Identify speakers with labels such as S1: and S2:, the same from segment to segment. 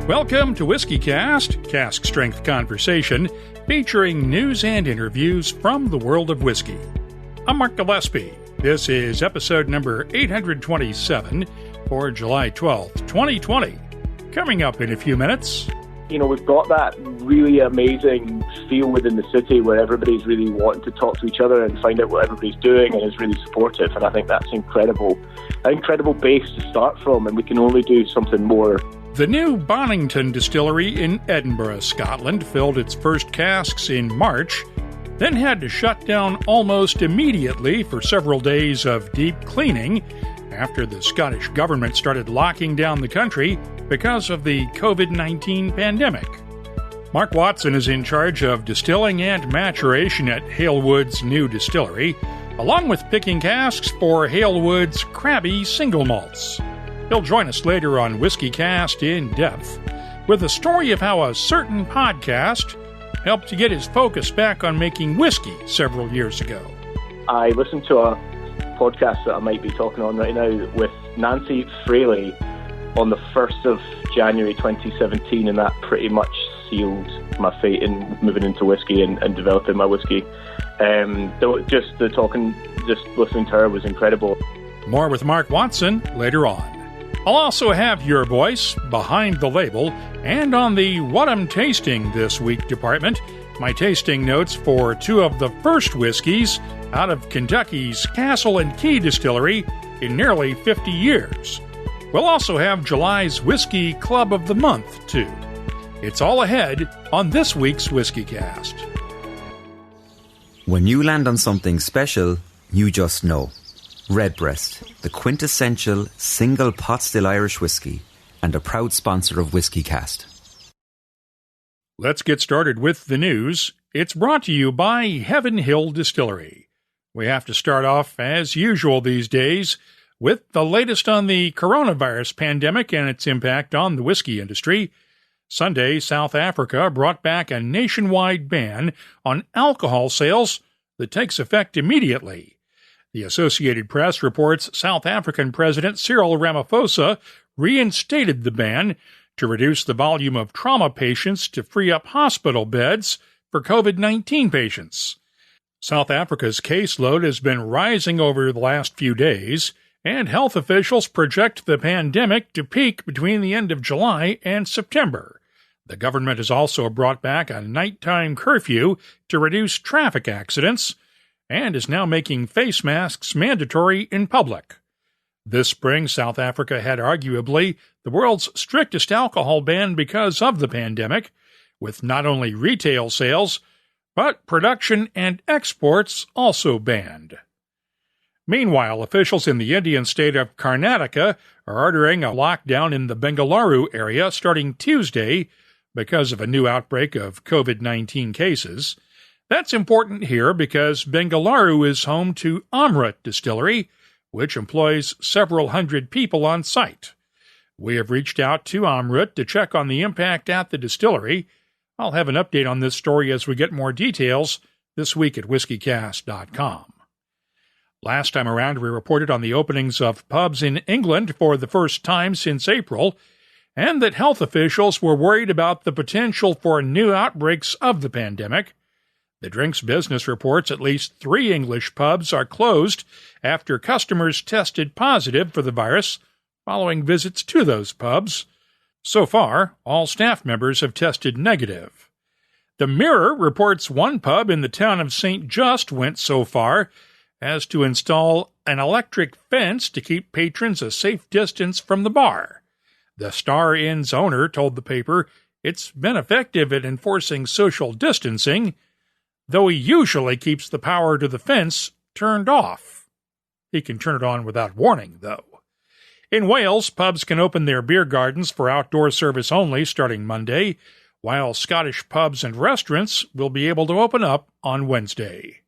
S1: Welcome to WhiskyCast, cask strength conversation, featuring news and interviews from the world of whiskey. I'm Mark Gillespie. This is episode number 827 for July 12th, 2020. Coming up in a few minutes.
S2: You know, we've got that really amazing feel within the city where everybody's really wanting to talk to each other and find out what everybody's doing and is really supportive. And I think that's an incredible base to start from, and we can only do something more.
S1: The new Bonnington Distillery in Edinburgh, Scotland, filled its first casks in March, then had to shut down almost immediately for several days of deep cleaning after the Scottish government started locking down the country because of the COVID-19 pandemic. Marc Watson is in charge of distilling and maturation at Halewood's new distillery, along with picking casks for Halewood's Crabbie single malts. He'll join us later on WhiskyCast In-Depth with a story of how a certain podcast helped to get his focus back on making whiskey several years ago.
S2: I listened to a podcast that I might be talking on right now with Nancy Fraley on the 1st of January 2017, and that pretty much sealed my fate in moving into whiskey and developing my whiskey. Just listening to her was incredible.
S1: More with Marc Watson later on. I'll also have your voice behind the label and on the What I'm Tasting This Week department, my tasting notes for two of the first whiskeys out of Kentucky's Castle and Key Distillery in nearly 50 years. We'll also have July's Whiskey Club of the Month, too. It's all ahead on this week's WhiskyCast.
S3: When you land on something special, you just know. Redbreast, the quintessential single pot still Irish whiskey, and a proud sponsor of WhiskyCast.
S1: Let's get started with the news. It's brought to you by Heaven Hill Distillery. We have to start off, as usual these days, with the latest on the coronavirus pandemic and its impact on the whiskey industry. Sunday, South Africa brought back a nationwide ban on alcohol sales that takes effect immediately. The Associated Press reports South African President Cyril Ramaphosa reinstated the ban to reduce the volume of trauma patients to free up hospital beds for COVID-19 patients. South Africa's caseload has been rising over the last few days, and health officials project the pandemic to peak between the end of July and September. The government has also brought back a nighttime curfew to reduce traffic accidents, and is now making face masks mandatory in public. This spring, South Africa had arguably the world's strictest alcohol ban because of the pandemic, with not only retail sales, but production and exports also banned. Meanwhile, officials in the Indian state of Karnataka are ordering a lockdown in the Bengaluru area starting Tuesday because of a new outbreak of COVID-19 cases. That's important here because Bengaluru is home to Amrut Distillery, which employs several hundred people on site. We have reached out to Amrut to check on the impact at the distillery. I'll have an update on this story as we get more details this week at whiskycast.com. Last time around, we reported on the openings of pubs in England for the first time since April, and that health officials were worried about the potential for new outbreaks of the pandemic. The drinks business reports at least 3 English pubs are closed after customers tested positive for the virus following visits to those pubs. So far, all staff members have tested negative. The Mirror reports one pub in the town of St. Just went so far as to install an electric fence to keep patrons a safe distance from the bar. The Star Inn's owner told the paper it's been effective at enforcing social distancing, though he usually keeps the power to the fence turned off. He can turn it on without warning, though. In Wales, pubs can open their beer gardens for outdoor service only starting Monday, while Scottish pubs and restaurants will be able to open up on Wednesday.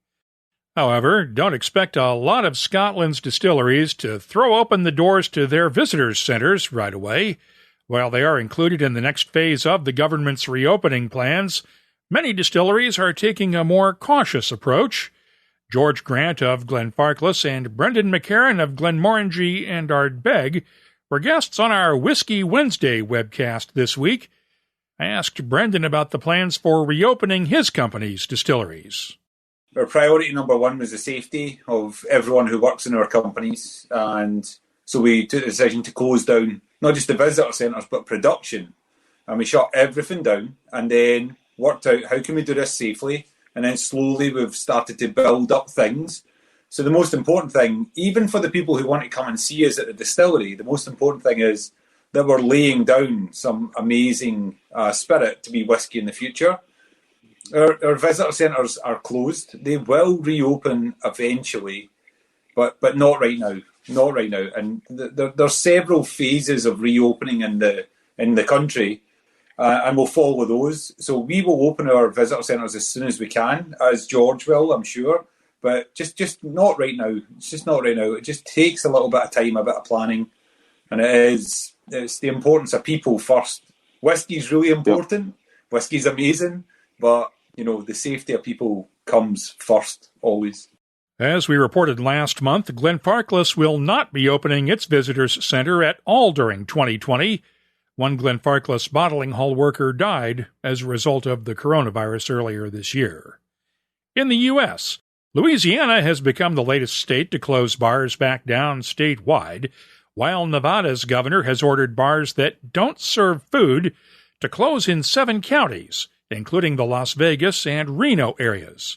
S1: However, don't expect a lot of Scotland's distilleries to throw open the doors to their visitors' centres right away. While they are included in the next phase of the government's reopening plans, many distilleries are taking a more cautious approach. George Grant of Glenfarclas and Brendan McCarran of Glenmorangie and Ardbeg were guests on our Whiskey Wednesday webcast this week. I asked Brendan about the plans for reopening his company's distilleries.
S4: Our priority number one was the safety of everyone who works in our companies, and so we took the decision to close down not just the visitor centres but production, and we shut everything down and then worked out how can we do this safely, and then slowly we've started to build up things. So the most important thing, even for the people who want to come and see us at the distillery, the most important thing is that we're laying down some amazing spirit to be whiskey in the future. Our visitor centres are closed. They will reopen eventually, but not right now. Not right now. And there's several phases of reopening in the country, and we'll follow those. So we will open our visitor centres as soon as we can, as George will, I'm sure. But just not right now. It's just not right now. It just takes a little bit of time, a bit of planning, and it's the importance of people first. Whiskey's really important. Yep. Whiskey's amazing, but the safety of people comes first, always.
S1: As we reported last month, Glenfarclas will not be opening its visitors center at all during 2020. One Glenfarclas bottling hall worker died as a result of the coronavirus earlier this year. In the U.S., Louisiana has become the latest state to close bars back down statewide, while Nevada's governor has ordered bars that don't serve food to close in 7 counties, including the Las Vegas and Reno areas.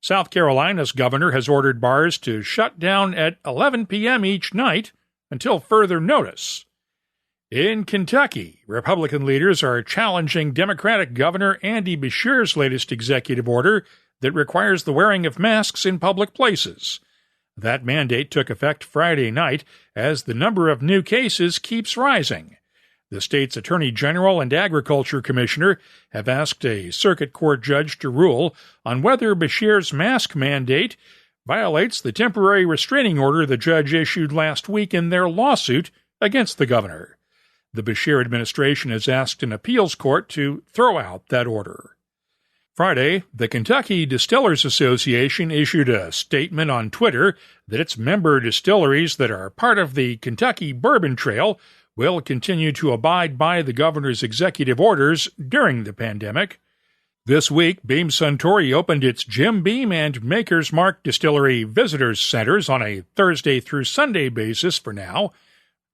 S1: South Carolina's governor has ordered bars to shut down at 11 p.m. each night until further notice. In Kentucky, Republican leaders are challenging Democratic Governor Andy Beshear's latest executive order that requires the wearing of masks in public places. That mandate took effect Friday night as the number of new cases keeps rising. The state's Attorney General and Agriculture Commissioner have asked a circuit court judge to rule on whether Beshear's mask mandate violates the temporary restraining order the judge issued last week in their lawsuit against the governor. The Beshear administration has asked an appeals court to throw out that order. Friday, the Kentucky Distillers Association issued a statement on Twitter that its member distilleries that are part of the Kentucky Bourbon Trail will continue to abide by the governor's executive orders during the pandemic. This week, Beam Suntory opened its Jim Beam and Maker's Mark Distillery Visitors Centers on a Thursday through Sunday basis for now.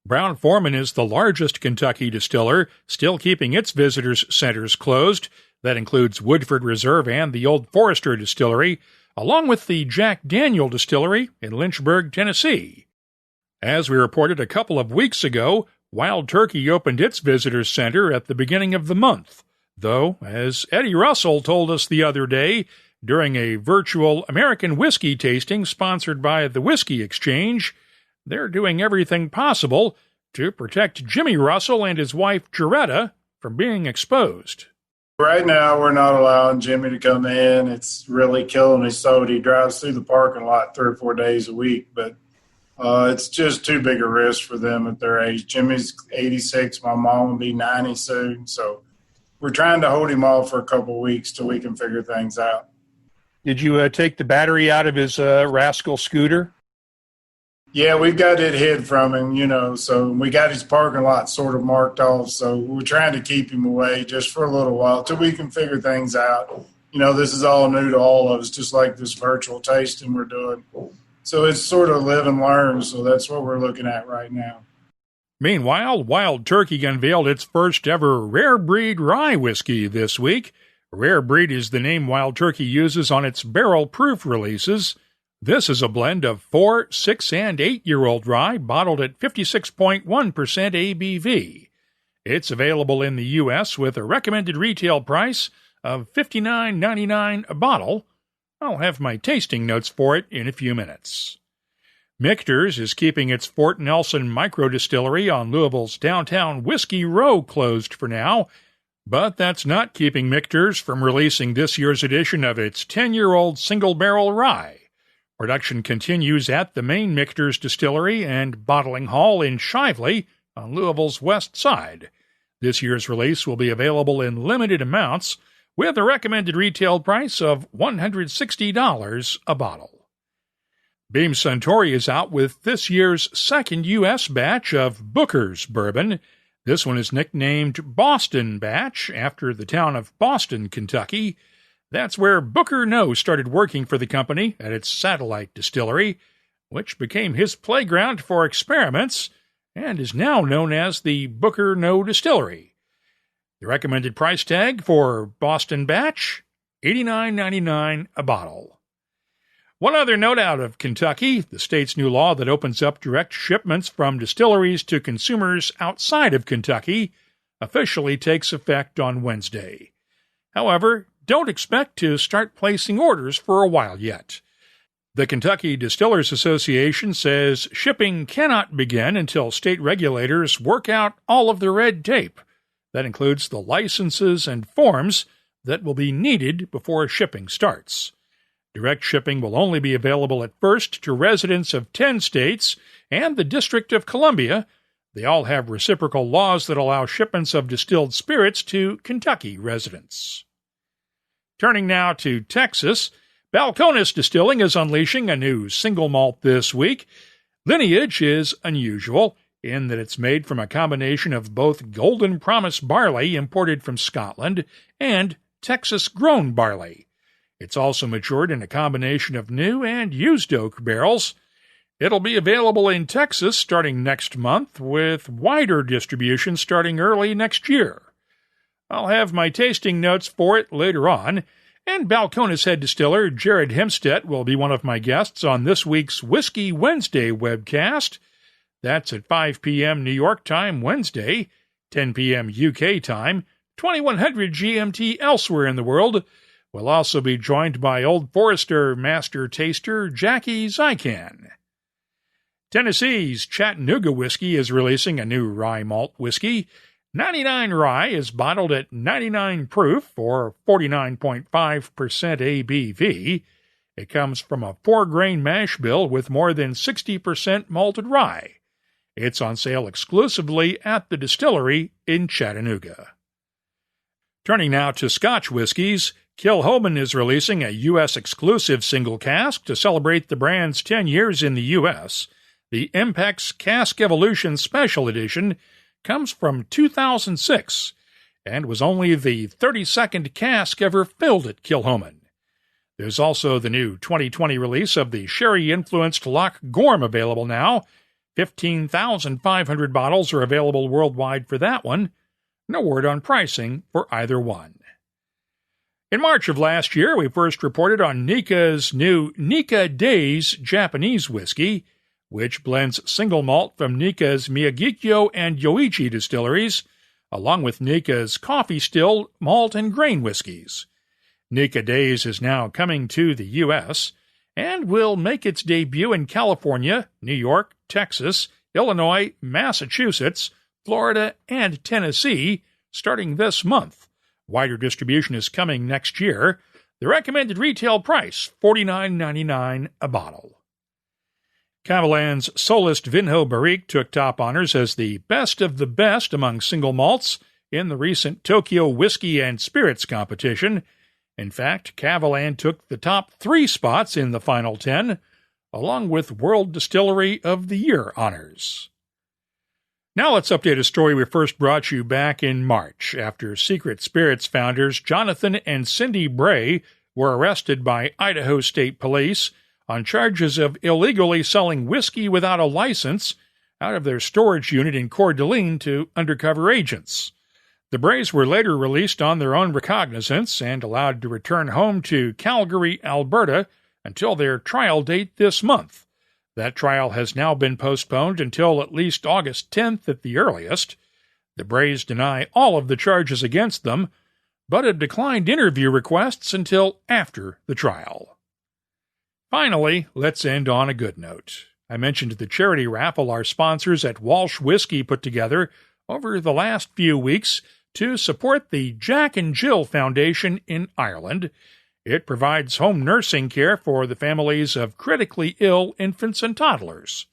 S1: Brown-Forman is the largest Kentucky distiller, still keeping its visitors centers closed. That includes Woodford Reserve and the Old Forester Distillery, along with the Jack Daniel Distillery in Lynchburg, Tennessee. As we reported a couple of weeks ago, Wild Turkey opened its visitors center at the beginning of the month, though, as Eddie Russell told us the other day, during a virtual American whiskey tasting sponsored by the Whiskey Exchange, they're doing everything possible to protect Jimmy Russell and his wife Jaretta from being exposed.
S5: Right now, we're not allowing Jimmy to come in. It's really killing his soda. He drives through the parking lot 3 or 4 days a week, but it's just too big a risk for them at their age. Jimmy's 86. My mom will be 90 soon. So we're trying to hold him off for a couple of weeks till we can figure things out.
S1: Did you take the battery out of his rascal scooter?
S5: Yeah, we've got it hid from him, so we got his parking lot sort of marked off. So we're trying to keep him away just for a little while till we can figure things out. This is all new to all of us, just like this virtual tasting we're doing. So it's sort of live and learn, so that's what we're looking at right now.
S1: Meanwhile, Wild Turkey unveiled its first ever Rare Breed rye whiskey this week. Rare Breed is the name Wild Turkey uses on its barrel-proof releases. This is a blend of 4, 6, and 8-year-old rye bottled at 56.1% ABV. It's available in the U.S. with a recommended retail price of $59.99 a bottle. I'll have my tasting notes for it in a few minutes. Michter's is keeping its Fort Nelson microdistillery on Louisville's downtown Whiskey Row closed for now, but that's not keeping Michter's from releasing this year's edition of its 10-year-old single-barrel rye. Production continues at the main Michter's Distillery and Bottling Hall in Shively on Louisville's west side. This year's release will be available in limited amounts with a recommended retail price of $160 a bottle. Beam Suntory is out with this year's second U.S. batch of Booker's Bourbon. This one is nicknamed Boston Batch after the town of Boston, Kentucky. That's where Booker No started working for the company at its satellite distillery, which became his playground for experiments and is now known as the Booker No Distillery. The recommended price tag for Boston Batch, $89.99 a bottle. One other note out of Kentucky, the state's new law that opens up direct shipments from distilleries to consumers outside of Kentucky officially takes effect on Wednesday. However, don't expect to start placing orders for a while yet. The Kentucky Distillers Association says shipping cannot begin until state regulators work out all of the red tape. That includes the licenses and forms that will be needed before shipping starts. Direct shipping will only be available at first to residents of 10 states and the District of Columbia. They all have reciprocal laws that allow shipments of distilled spirits to Kentucky residents. Turning now to Texas, Balcones Distilling is unleashing a new single malt this week. Lineage is unusual in that it's made from a combination of both Golden Promise barley imported from Scotland and Texas-grown barley. It's also matured in a combination of new and used oak barrels. It'll be available in Texas starting next month, with wider distribution starting early next year. I'll have my tasting notes for it later on, and Balcones head distiller Jared Hempstead will be one of my guests on this week's Whiskey Wednesday webcast. That's at 5 p.m. New York time Wednesday, 10 p.m. UK time, 2100 GMT elsewhere in the world. We'll also be joined by Old Forester master taster Jackie Zykan. Tennessee's Chattanooga Whiskey is releasing a new rye malt whiskey. 99 Rye is bottled at 99 proof or 49.5% ABV. It comes from a 4-grain mash bill with more than 60% malted rye. It's on sale exclusively at the distillery in Chattanooga. Turning now to Scotch whiskies, Kilchoman is releasing a U.S. exclusive single cask to celebrate the brand's 10 years in the U.S. The Impex Cask Evolution Special Edition comes from 2006 and was only the 32nd cask ever filled at Kilchoman. There's also the new 2020 release of the sherry-influenced Loch Gorm available now. 15,500 bottles are available worldwide for that one. No word on pricing for either one. In March of last year, we first reported on Nikka's new Nikka Days Japanese whiskey, which blends single malt from Nikka's Miyagikyo and Yoichi distilleries, along with Nikka's coffee still, malt, and grain whiskeys. Nikka Days is now coming to the U.S. and will make its debut in California, New York, Texas, Illinois, Massachusetts, Florida, and Tennessee starting this month. Wider distribution is coming next year. The recommended retail price, $49.99 a bottle. Kavalan's Solist Vinho Barrique took top honors as the best of the best among single malts in the recent Tokyo Whiskey and Spirits competition. In fact, Kavalan took the top 3 spots in the final 10, along with World Distillery of the Year honors. Now let's update a story we first brought you back in March, after Secret Spirits founders Jonathan and Cindy Bray were arrested by Idaho State Police on charges of illegally selling whiskey without a license out of their storage unit in Coeur d'Alene to undercover agents. The Brays were later released on their own recognizance and allowed to return home to Calgary, Alberta, until their trial date this month. That trial has now been postponed until at least August 10th at the earliest. The Brays deny all of the charges against them, but have declined interview requests until after the trial. Finally, let's end on a good note. I mentioned the charity raffle our sponsors at Walsh Whiskey put together over the last few weeks to support the Jack and Jill Foundation in Ireland. It provides home nursing care for the families of critically ill infants and toddlers.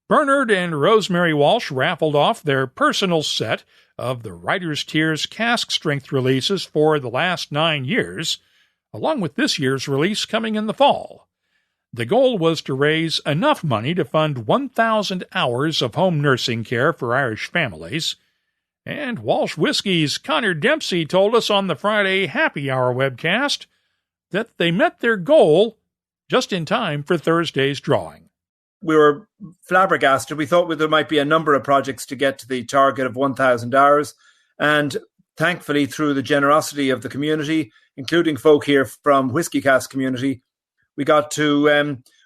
S1: Bernard and Rosemary Walsh raffled off their personal set of the Writer's Tears cask strength releases for the last 9 years, along with this year's release coming in the fall. The goal was to raise enough money to fund 1,000 hours of home nursing care for Irish families. And Walsh Whisky's Connor Dempsey told us on the Friday Happy Hour webcast that they met their goal just in time for Thursday's drawing.
S6: We were flabbergasted. We thought there might be a number of projects to get to the target of 1,000 hours. And thankfully, through the generosity of the community, including folk here from WhiskyCast community, we got to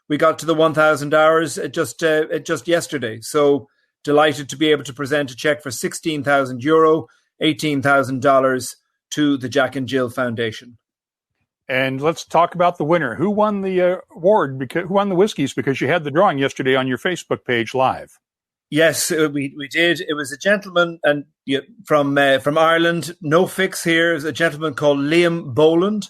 S6: the 1,000 hours just yesterday. So delighted to be able to present a check for €16,000, $18,000 to the Jack and Jill Foundation.
S1: And let's talk about the winner. Who won the award? Who won the whiskeys? Because you had the drawing yesterday on your Facebook page live.
S6: Yes, we did. It was a gentleman and from Ireland. No fix here. It was a gentleman called Liam Boland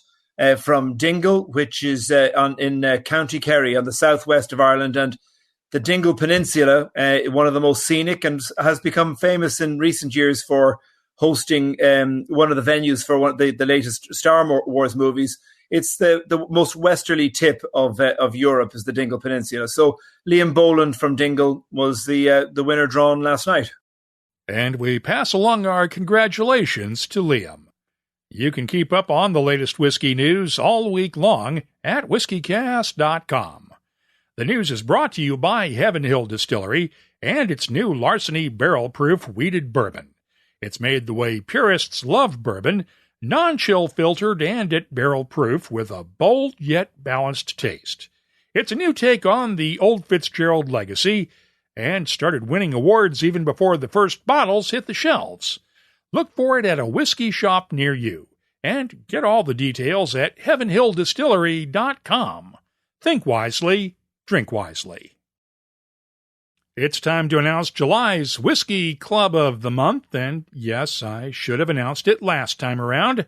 S6: from Dingle, which is in County Kerry on the southwest of Ireland, and the Dingle Peninsula, one of the most scenic, and has become famous in recent years for hosting one of the venues for one of the latest Star Wars movies. It's the most westerly tip of Europe is the Dingle Peninsula. So Liam Boland from Dingle was the winner drawn last night.
S1: And we pass along our congratulations to Liam. You can keep up on the latest whiskey news all week long at whiskycast.com. The news is brought to you by Heaven Hill Distillery and its new Larceny barrel-proof wheated bourbon. It's made the way purists love bourbon, non-chill filtered and at barrel proof with a bold yet balanced taste. It's a new take on the old Fitzgerald legacy and started winning awards even before the first bottles hit the shelves. Look for it at a whiskey shop near you and get all the details at heavenhilldistillery.com. Think wisely, drink wisely. It's time to announce July's Whiskey Club of the Month, and yes, I should have announced it last time around,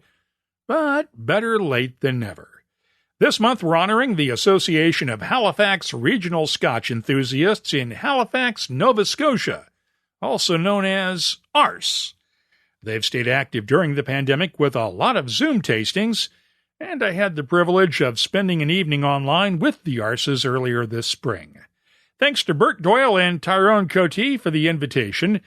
S1: but better late than never. This month we're honoring the Association of Halifax Regional Scotch Enthusiasts in Halifax, Nova Scotia, also known as ARS. They've stayed active during the pandemic with a lot of Zoom tastings, and I had the privilege of spending an evening online with the ARSes earlier this spring. Thanks to Bert Doyle and Tyrone Cote for the invitation.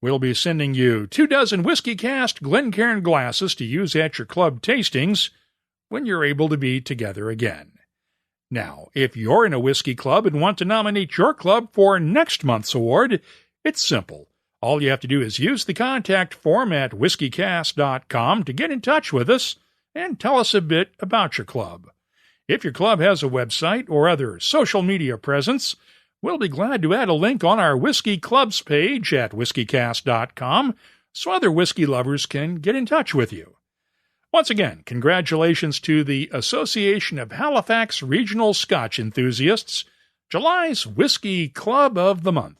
S1: We'll be sending you 24 WhiskyCast Glencairn glasses to use at your club tastings when you're able to be together again. Now, if you're in a whiskey club and want to nominate your club for next month's award, it's simple. All you have to do is use the contact form at whiskycast.com to get in touch with us and tell us a bit about your club. If your club has a website or other social media presence, we'll be glad to add a link on our Whiskey Clubs page at whiskycast.com so other whiskey lovers can get in touch with you. Once again, congratulations to the Association of Halifax Regional Scotch Enthusiasts, July's Whiskey Club of the Month.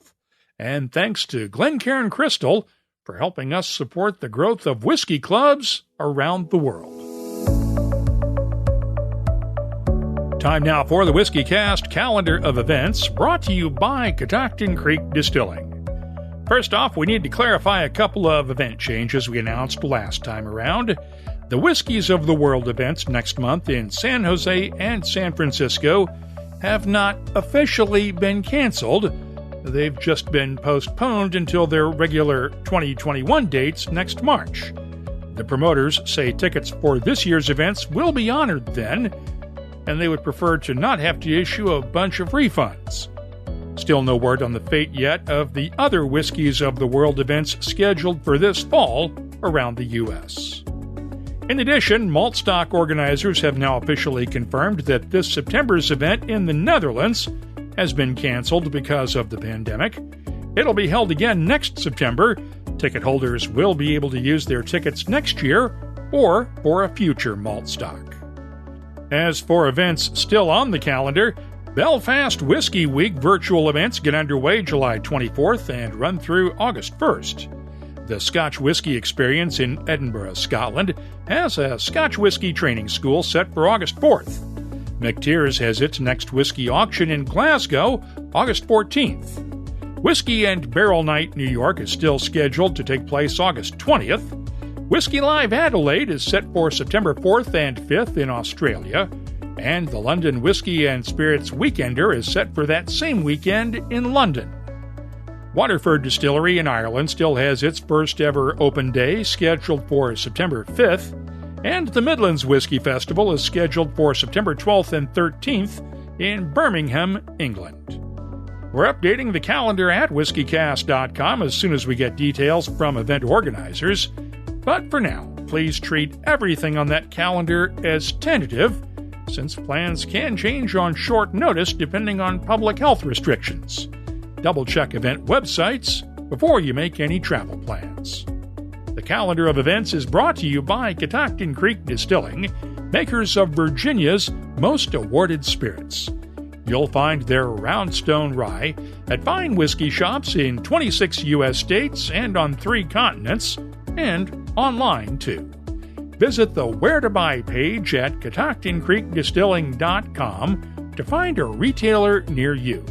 S1: And thanks to Glencairn Crystal for helping us support the growth of whiskey clubs around the world. Time now for the WhiskyCast calendar of events, brought to you by Catoctin Creek Distilling. First off, we need to clarify a couple of event changes we announced last time around. The Whiskeys of the World events next month in San Jose and San Francisco have not officially been canceled. They've just been postponed until their regular 2021 dates next March. The promoters say tickets for this year's events will be honored then, and they would prefer to not have to issue a bunch of refunds. Still no word on the fate yet of the other Whiskeys of the World events scheduled for this fall around the U.S. In addition, malt stock organizers have now officially confirmed that this September's event in the Netherlands has been canceled because of the pandemic. It'll be held again next September. Ticket holders will be able to use their tickets next year or for a future malt stock. As for events still on the calendar, Belfast Whiskey Week virtual events get underway July 24th and run through August 1st. The Scotch Whisky Experience in Edinburgh, Scotland, has a Scotch Whisky training school set for August 4th. McTeers has its next whiskey auction in Glasgow, August 14th. Whiskey and Barrel Night New York is still scheduled to take place August 20th. Whiskey Live Adelaide is set for September 4th and 5th in Australia. And the London Whisky and Spirits Weekender is set for that same weekend in London. Waterford Distillery in Ireland still has its first ever open day scheduled for September 5th, and the Midlands Whisky Festival is scheduled for September 12th and 13th in Birmingham, England. We're updating the calendar at whiskycast.com as soon as we get details from event organizers, but for now, please treat everything on that calendar as tentative, since plans can change on short notice depending on public health restrictions. Double-check event websites before you make any travel plans. The calendar of events is brought to you by Catoctin Creek Distilling, makers of Virginia's most awarded spirits. You'll find their Roundstone Rye at fine whiskey shops in 26 U.S. states and on 3 continents, and online too. Visit the Where to Buy page at catoctincreekdistilling.com to find a retailer near you.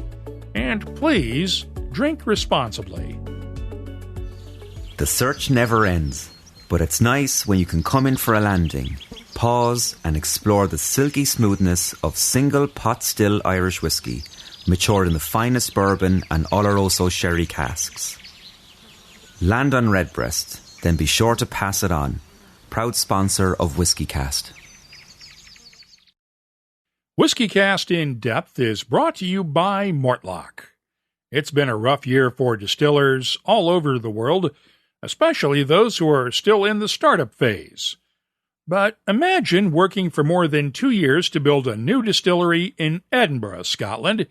S1: And please, drink responsibly.
S3: The search never ends, but it's nice when you can come in for a landing, pause and explore the silky smoothness of single pot still Irish whiskey, matured in the finest bourbon and Oloroso sherry casks. Land on Redbreast, then be sure to pass it on. Proud sponsor of WhiskyCast.
S1: WhiskyCast In-Depth is brought to you by Mortlach. It's been a rough year for distillers all over the world, especially those who are still in the startup phase. But imagine working for more than 2 years to build a new distillery in Edinburgh, Scotland,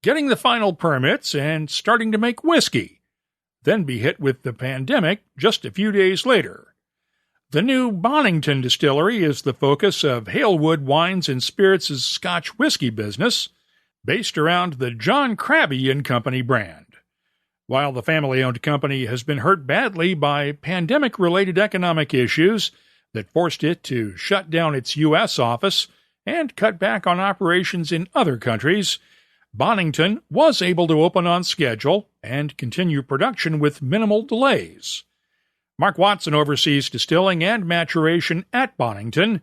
S1: getting the final permits and starting to make whiskey, then be hit with the pandemic just a few days later. The new Bonnington Distillery is the focus of Halewood Wines and Spirits' Scotch Whisky business, based around the John Crabbie and Company brand. While the family-owned company has been hurt badly by pandemic-related economic issues that forced it to shut down its U.S. office and cut back on operations in other countries, Bonnington was able to open on schedule and continue production with minimal delays. Marc Watson oversees distilling and maturation at Bonnington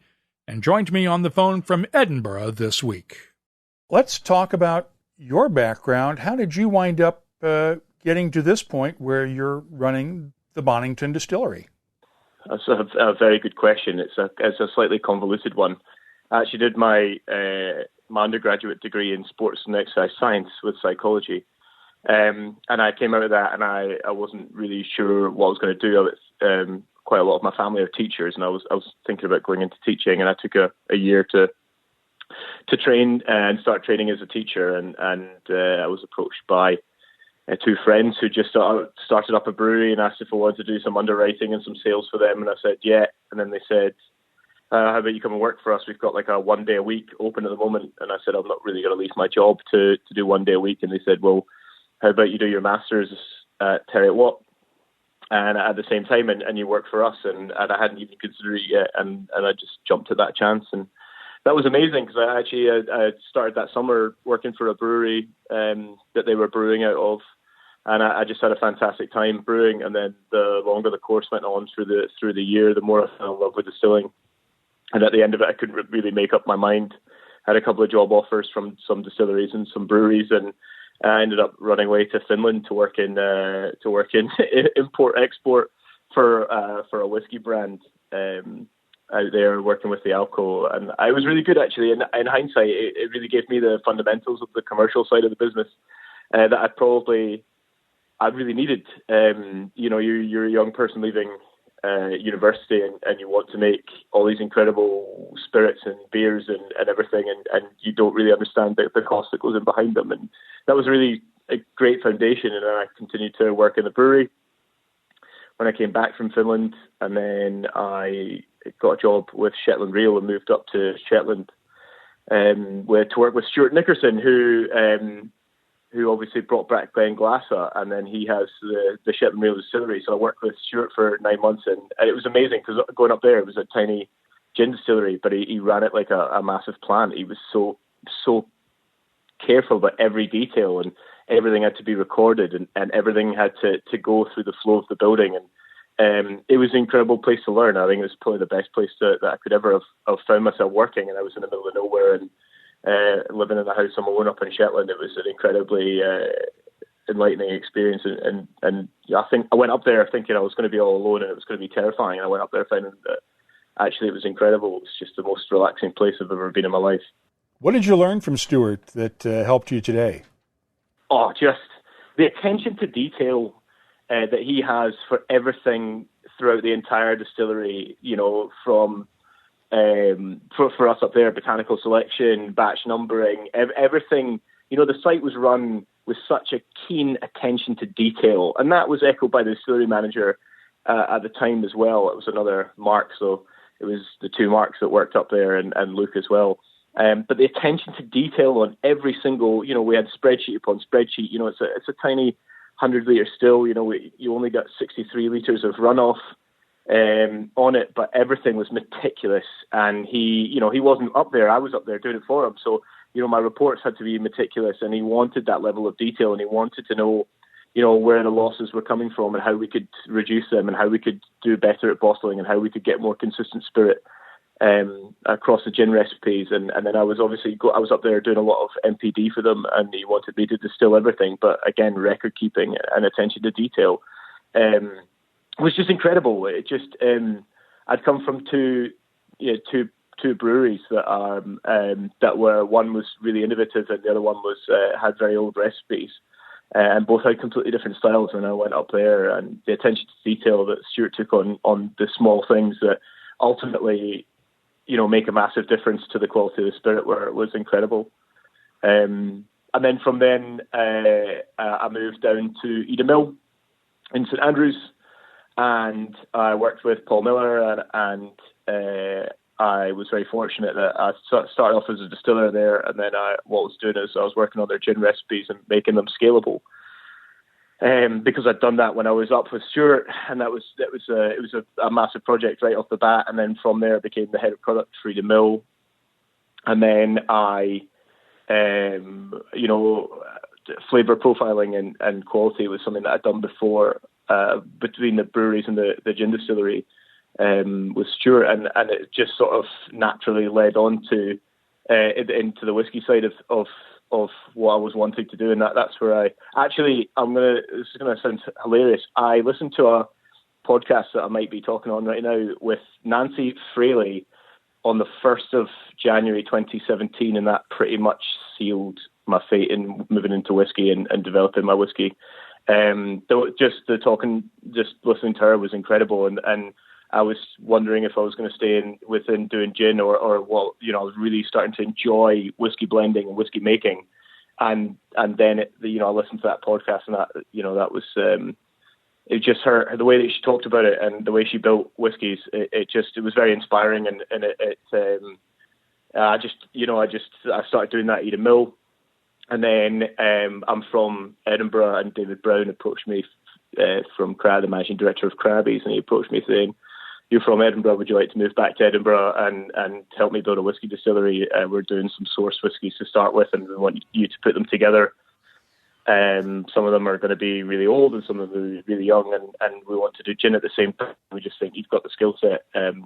S1: and joined me on the phone from Edinburgh this week. Let's talk about your background. How did you wind up getting to this point where you're running the Bonnington Distillery?
S2: That's a very good question. It's a slightly convoluted one. I actually did my undergraduate degree in sports and exercise science with psychology. And I came out of that and I wasn't really sure what I was going to do. Quite a lot of my family are teachers, and I was thinking about going into teaching, and I took a year to train and start training as a teacher. And I was approached by 2 friends who just started up a brewery and asked if I wanted to do some underwriting and some sales for them. And I said, yeah. And then they said, how about you come and work for us? We've got like a 1 day a week open at the moment. And I said, I'm not really going to leave my job to do 1 day a week. And they said, well, how about you do your master's at Halewood and at the same time and you work for us? And I hadn't even considered it yet. And I just jumped at that chance. And that was amazing because I started that summer working for a brewery that they were brewing out of. And I just had a fantastic time brewing. And then the longer the course went on through the year, the more I fell in love with distilling. And at the end of it, I couldn't really make up my mind. I had a couple of job offers from some distilleries and some breweries, and I ended up running away to Finland to work in import export for a whiskey brand out there, working with the alcohol. And I was really good actually. In hindsight, it really gave me the fundamentals of the commercial side of the business that I really needed. You're a young person leaving university and you want to make all these incredible spirits and beers and everything, and you don't really understand the cost that goes in behind them. And that was really a great foundation. And I continued to work in the brewery when I came back from Finland, and then I got a job with Shetland Rail and moved up to Shetland to work with Stuart Nickerson, who obviously brought back Glenglassaugh, and then he has the Shetland Rail Distillery. So I worked with Stuart for 9 months, and it was amazing because going up there, it was a tiny gin distillery, but he ran it like a massive plant. He was so careful about every detail, and everything had to be recorded, and everything had to go through the flow of the building. And it was an incredible place to learn. I think it was probably the best place that I could ever have found myself working. And I was in the middle of nowhere and living in a house on my own up in Shetland. It was an incredibly enlightening experience. And I think I went up there thinking I was going to be all alone and it was going to be terrifying. And I went up there finding that actually it was incredible. It was just the most relaxing place I've ever been in my life.
S1: What did you learn from Stuart that helped you today?
S2: Oh, just the attention to detail that he has for everything throughout the entire distillery, from for us up there, botanical selection, batch numbering, everything. The site was run with such a keen attention to detail, and that was echoed by the distillery manager at the time as well. It was another Marc, so it was the two Marcs that worked up there and Luke as well. But the attention to detail on every single, we had spreadsheet upon spreadsheet. It's a tiny 100-litre still. You only got 63 litres of runoff on it, but everything was meticulous. And he wasn't up there. I was up there doing it for him. So, my reports had to be meticulous, and he wanted that level of detail, and he wanted to know, where the losses were coming from and how we could reduce them and how we could do better at bottling and how we could get more consistent spirit across the gin recipes. And then I was up there doing a lot of MPD for them, and he wanted me to distill everything. But again, record keeping and attention to detail was just incredible. It just I'd come from two breweries that were, one was really innovative and the other one was had very old recipes, and both had completely different styles. And I went up there, and the attention to detail that Stuart took on the small things that ultimately make a massive difference to the quality of the spirit was incredible. And then from then I moved down to Edinburgh in St Andrews, and I worked with Paul Miller, and I was very fortunate that I started off as a distiller there, and then what I was doing is I was working on their gin recipes and making them scalable. Because I'd done that when I was up with Stuart, and it was a massive project right off the bat. And then from there, I became the head of product for Eden Mill. And then I, flavor profiling and quality was something that I'd done before between the breweries and the gin distillery with Stuart, and it just sort of naturally led on to into the whiskey side of what I was wanting to do. And that's where this is going to sound hilarious. I listened to a podcast that I might be talking on right now with Nancy Fraley on the 1st of January 2017, and that pretty much sealed my fate in moving into whiskey and developing my whiskey. Just listening to her was incredible, and I was wondering if I was going to stay within doing gin or what. I was really starting to enjoy whiskey blending and whiskey making, and then I listened to that podcast, and that was it. Just the way that she talked about it and the way she built whiskies. It was very inspiring, and I started doing that at Eden Mill, and then I'm from Edinburgh, and David Brown approached me from the managing director of Crabbie's, and he approached me saying, "You're from Edinburgh, would you like to move back to Edinburgh and help me build a whiskey distillery? We're doing some source whiskies to start with, and we want you to put them together. Some of them are going to be really old and some of them are really young, and we want to do gin at the same time. We just think you've got the skill set to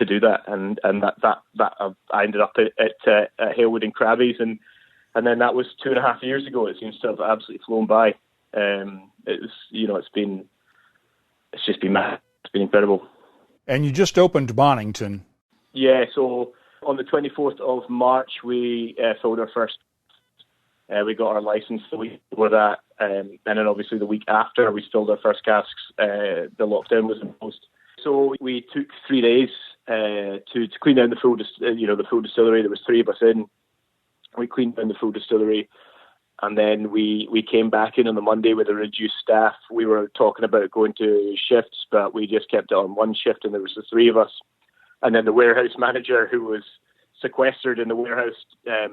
S2: do that." And that I ended up at Halewood and Crabbie's, and then that was 2.5 years ago. It seems to have absolutely flown by. It's just been mad. It's been incredible.
S1: And you just opened Bonnington.
S2: Yeah, so on the 24th of March, we filled our first. We got our license the week before that, and then obviously the week after, we filled our first casks. The lockdown was imposed, so we took 3 days to clean down the full distillery. There was 3 of us in. We cleaned down the full distillery. And then we came back in on the Monday with a reduced staff. We were talking about going to shifts, but we just kept it on one shift, and there was the 3 of us. And then the warehouse manager, who was sequestered in the warehouse,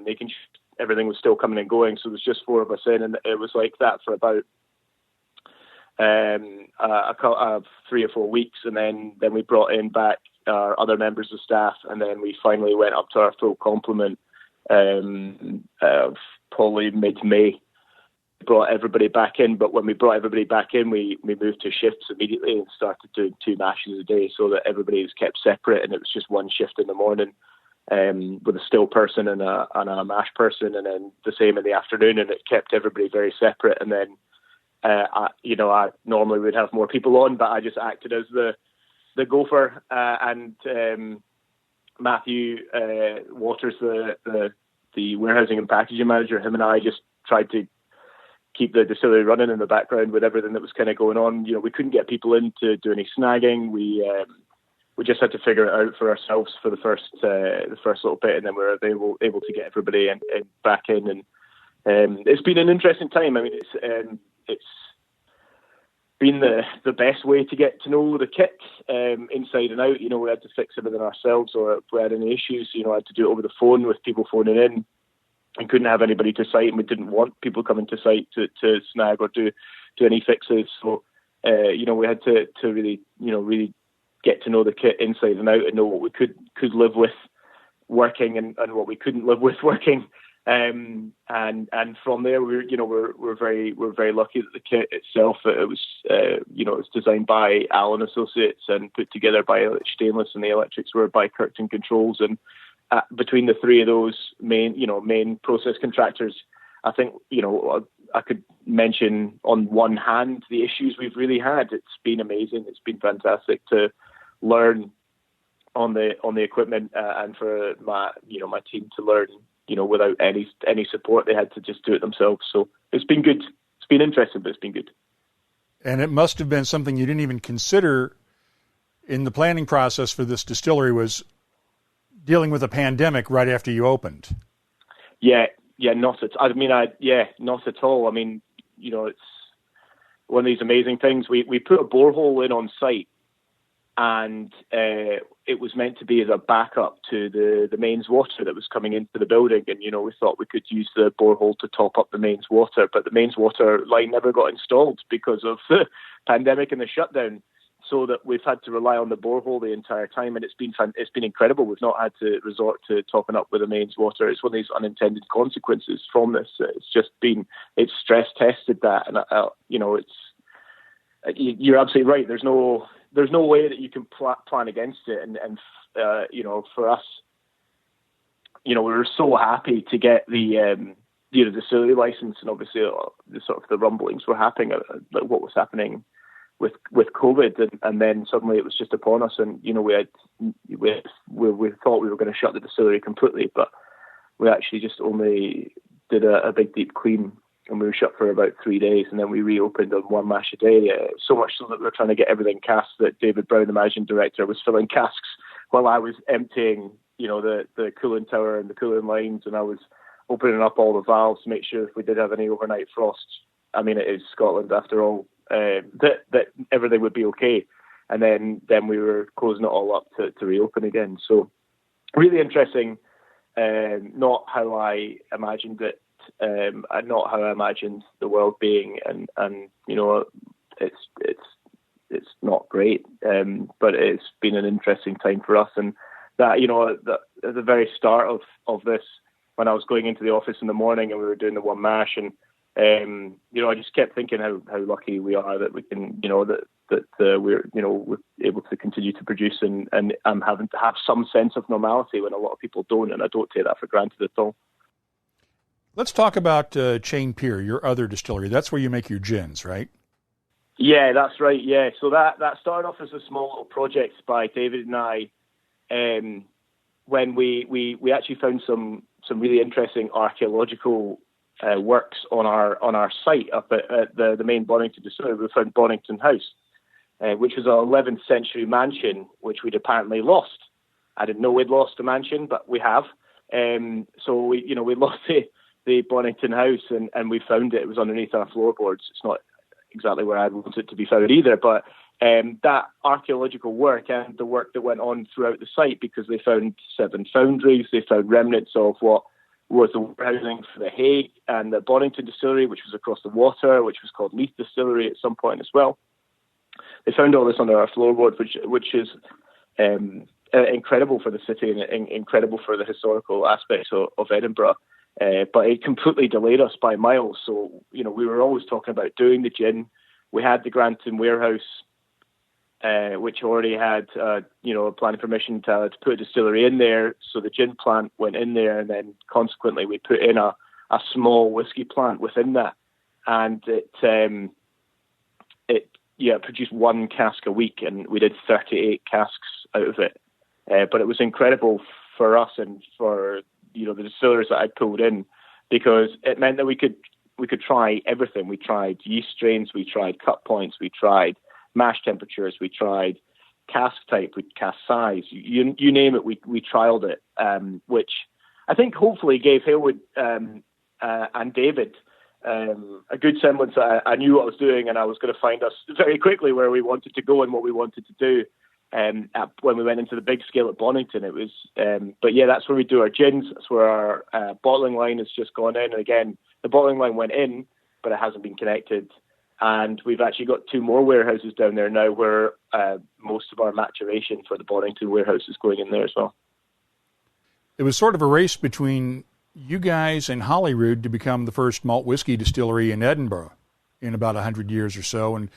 S2: making sure everything was still coming and going. So there was just 4 of us in, and it was like that for about 3 or 4 weeks. And then we brought in back our other members of staff, and then we finally went up to our full complement probably mid-May. brought everybody back in. But when we brought everybody back in, we moved to shifts immediately and started doing 2 mashes a day, so that everybody was kept separate, and it was just one shift in the morning with a still person and a mash person, and then the same in the afternoon, and it kept everybody very separate. And then I normally would have more people on, but I just acted as the gopher, and Matthew Waters, the warehousing and packaging manager, him and I just tried to keep the distillery running in the background with everything that was kind of going on. We couldn't get people in to do any snagging. We just had to figure it out for ourselves for the first little bit, and then we were able to get everybody back in. And it's been an interesting time. I mean, it's been the best way to get to know the kit inside and out. We had to fix everything ourselves, or if we had any issues, I had to do it over the phone with people phoning in, and couldn't have anybody to site, and we didn't want people coming to site to snag or do any fixes. So we had to really get to know the kit inside and out, and know what we could live with working, and what we couldn't live with working. And from there, we're very lucky that the kit itself, it was designed by Allen Associates and put together by LH Stainless, and the electrics were by Kirkton Controls. And between the 3 of those main process contractors, I think I could mention on one hand the issues we've really had. It's been amazing. It's been fantastic to learn on the equipment, and for my team to learn without any support. They had to just do it themselves. So it's been good. It's been interesting, but it's been good.
S1: And it must have been something you didn't even consider in the planning process for this distillery, was dealing with a pandemic right after you opened.
S2: Yeah, not at all. I mean, it's one of these amazing things. We put a borehole in on site, and it was meant to be as a backup to the mains water that was coming into the building. And, we thought we could use the borehole to top up the mains water, but the mains water line never got installed because of the pandemic and the shutdown. So that we've had to rely on the borehole the entire time, and it's been incredible. We've not had to resort to topping up with the mains water. It's one of these unintended consequences from this. It's stress tested that, and you're absolutely right. There's no way that you can plan against it, and for us, we were so happy to get the distillery license, and obviously the rumblings were happening, like what was happening with COVID, and then suddenly it was just upon us, and we thought we were going to shut the distillery completely, but we actually just only did a big deep clean, and we were shut for about 3 days, and then we reopened on 1 mash a day. So much so that we were trying to get everything cast, that David Brown, the managing director, was filling casks while I was emptying, the cooling tower and the cooling lines, and I was opening up all the valves to make sure if we did have any overnight frosts. I mean, it is Scotland after all. That everything would be okay, and then we were closing it all up to reopen again. So really interesting. Not how I imagined it, not how I imagined the world being, and it's not great, but it's been an interesting time for us. And that at the very start of this, when I was going into the office in the morning and we were doing the 1 mash, and I just kept thinking how lucky we are that we can, we're able to continue to produce, and I'm having to have some sense of normality when a lot of people don't, and I don't take that for granted at all.
S1: Let's talk about Chain Pier, your other distillery. That's where you make your gins, right?
S2: Yeah, that's right. Yeah, so that started off as a small little project by David and I, when we actually found some really interesting archaeological works on our site up at the main Bonnington Distillery. We found Bonnington House, which was an 11th century mansion, which we'd apparently lost. I didn't know we'd lost a mansion, but we have. So we lost the Bonnington House, and we found it. It was underneath our floorboards. It's not exactly where I'd want it to be found either, but that archaeological work and the work that went on throughout the site, because they found 7 foundries, they found remnants of what was the warehousing for the Hague and the Bonnington Distillery, which was across the water, which was called Leith Distillery at some point as well. They found all this under our floorboard, which is incredible for the city and incredible for the historical aspects of Edinburgh. But it completely delayed us by miles. So, we were always talking about doing the gin. We had the Granton warehouse, which already had, planning permission to put a distillery in there. So the gin plant went in there, and then consequently we put in a small whiskey plant within that. And it produced 1 cask a week, and we did 38 casks out of it. But it was incredible for us and for, the distillers that I pulled in, because it meant that we could try everything. We tried yeast strains, we tried cut points, we tried mash temperatures, we tried cask type, cask size, you name it, we trialed it, which I think hopefully gave Halewood and David a good semblance that I knew what I was doing, and I was going to find us very quickly where we wanted to go and what we wanted to do. When we went into the big scale at Bonnington, it was, but yeah, that's where we do our gins. That's where our bottling line has just gone in. And again, the bottling line went in, but it hasn't been connected. And we've actually got 2 more warehouses down there now, where most of our maturation for the Bonnington warehouse is going in there as well.
S1: It was sort of a race between you guys and Halewood to become the first malt whiskey distillery in Edinburgh in about 100 years or so. And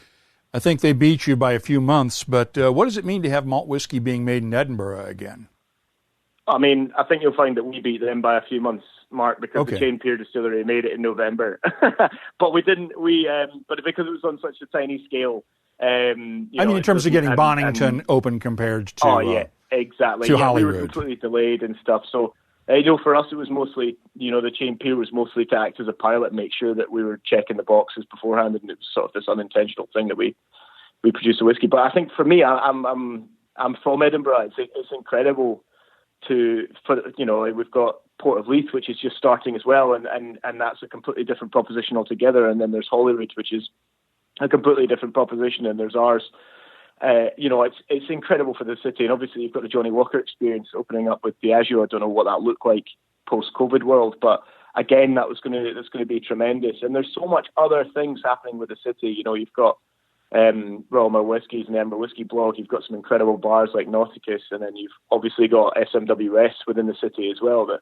S1: I think they beat you by a few months, but what does it mean to have malt whiskey being made in Edinburgh again?
S2: I mean, I think you'll find that we beat them by a few months, Mark, because the Chain Pier Distillery made it in November. But we didn't, but because it was on such a tiny scale. In
S1: terms of getting Bonnington open compared to
S2: exactly.
S1: To Halewood.
S2: We were completely delayed and stuff. So, for us, it was mostly, the Chain Pier was mostly to act as a pilot and make sure that we were checking the boxes beforehand, and it was sort of this unintentional thing that we produced a whiskey. But I think for me, I'm from Edinburgh. It's incredible we've got Port of Leith, which is just starting as well, and that's a completely different proposition altogether. And then there's Holyrood, which is a completely different proposition, and there's ours. It's incredible for the city, and obviously you've got the Johnny Walker experience opening up with Diageo. I don't know what that looked like post-COVID world, but again, that's going to be tremendous. And there's so much other things happening with the city. You've got Royal Mill Whiskies and the Edinburgh Whiskey Blog. You've got some incredible bars like Nauticus, and then you've obviously got SMWS within the city as well that